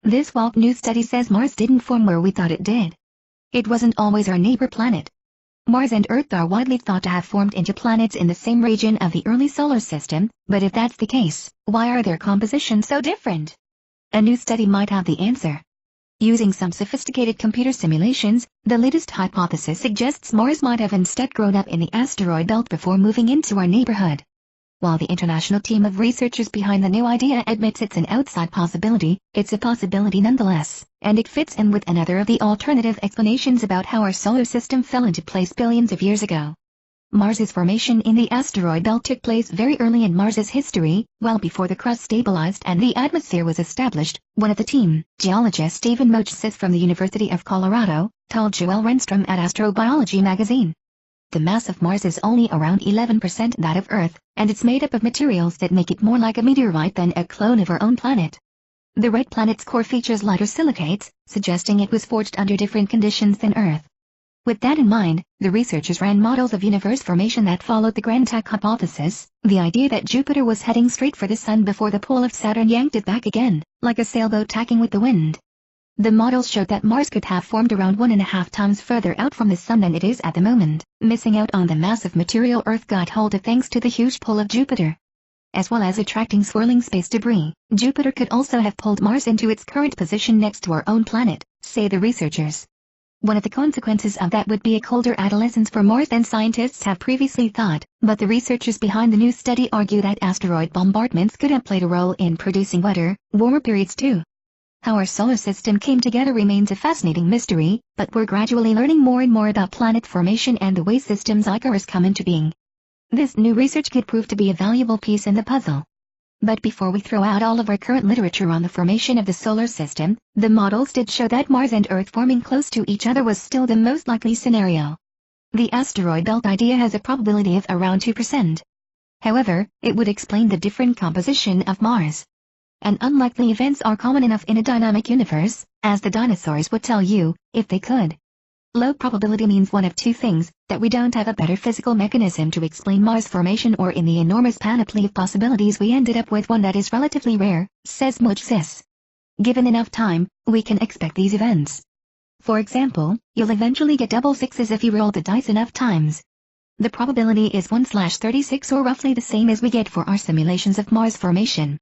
This wild new study says Mars didn't form where we thought it did. It wasn't always our neighbor planet. Mars and Earth are widely thought to have formed into planets in the same region of the early solar system, but if that's the case, why are their compositions so different? A new study might have the answer. Using some sophisticated computer simulations, the latest hypothesis suggests Mars might have instead grown up in the asteroid belt before moving into our neighborhood. While the international team of researchers behind the new idea admits it's an outside possibility, it's a possibility nonetheless, and it fits in with another of the alternative explanations about how our solar system fell into place billions of years ago. Mars's formation in the asteroid belt took place very early in Mars's history, well before the crust stabilized and the atmosphere was established, one of the team, geologist Stephen Mochsis from the University of Colorado, told Joel Renstrom at Astrobiology magazine. The mass of Mars is only around 11% that of Earth, and it's made up of materials that make it more like a meteorite than a clone of our own planet. The red planet's core features lighter silicates, suggesting it was forged under different conditions than Earth. With that in mind, the researchers ran models of universe formation that followed the Grand Tack hypothesis, the idea that Jupiter was heading straight for the Sun before the pull of Saturn yanked it back again, like a sailboat tacking with the wind. The models showed that Mars could have formed around 1.5 times further out from the Sun than it is at the moment, missing out on the massive material Earth got hold of thanks to the huge pull of Jupiter. As well as attracting swirling space debris, Jupiter could also have pulled Mars into its current position next to our own planet, say the researchers. One of the consequences of that would be a colder adolescence for Mars than scientists have previously thought, but the researchers behind the new study argue that asteroid bombardments could have played a role in producing wetter, warmer periods too. How our solar system came together remains a fascinating mystery, but we're gradually learning more and more about planet formation and the way systems like ours come into being. This new research could prove to be a valuable piece in the puzzle. But before we throw out all of our current literature on the formation of the solar system, the models did show that Mars and Earth forming close to each other was still the most likely scenario. The asteroid belt idea has a probability of around 2%. However, it would explain the different composition of Mars. And unlikely events are common enough in a dynamic universe, as the dinosaurs would tell you, if they could. Low probability means one of two things, that we don't have a better physical mechanism to explain Mars formation, or in the enormous panoply of possibilities we ended up with one that is relatively rare, says Mochsis. Given enough time, we can expect these events. For example, you'll eventually get double sixes if you roll the dice enough times. The probability is 1/36, or roughly the same as we get for our simulations of Mars formation.